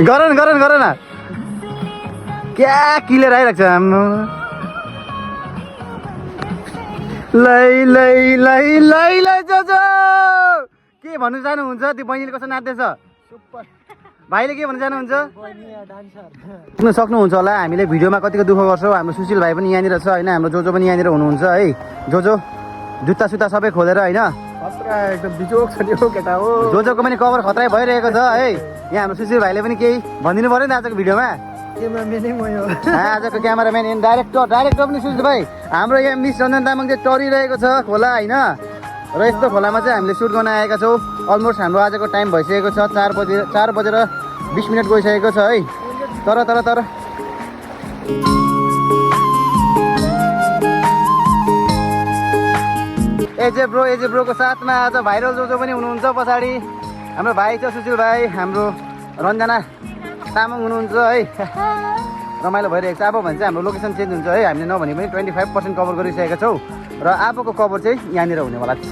गर न क्या क्लियर आइरहेको छ हाम्रो लै जोजो के भन्नु चाहनुहुन्छ त्यो बहिनीले कसो नाच्दैछ भाइले के भन्नु चाहनुहुन्छ सुन्न सक्नुहुन्छ होला हामीले भिडियोमा कतिको दुःख गर्छौँ हाम्रो सुशील भाइ पनि यहाँनिर छ होइन हाम्रो जोजो पनि यहाँनिर हुनुहुन्छ है जोजो जुत्ता सुत्ता सबै खोलेर होइन एकदम बिजोक छ नि केटा हो जोजोको पनि कभर खतरै भइरहेको छ है यहाँ हाम्रो सुशील भाइले पनि केही भनिदिनु पऱ्यो नि आजको भिडियोमा क्यामेराम्यानै म हो आजको क्यामेराम्यान डाइरेक्टर पनि सुशील भाइ हाम्रो यहाँ मिस रञ्जन तामाङ चाहिँ टरिरहेको छ खोला होइन र यस्तो खोलामा चाहिँ हामीले सुट गर्न आएका छौँ अलमोस्ट हाम्रो आजको टाइम भइसकेको छ 4 बजेर 20 मिनट गइसकेको छ है तर एजे ब्रोको साथमा आज भाइरल जोजो पनि हुनुहुन्छ पछाडि हाम्रो भाइ छ सुशील भाइ हाम्रो रञ्जना तामाङ हुनुहुन्छ है रमाइलो भइरहेको छ अब भने चाहिँ हाम्रो लोकेसन चेन्ज हुन्छ है हामीले नभने पनि 25% कभर गरिसकेका छौँ र अबको कभर चाहिँ यहाँनिर हुनेवाला छ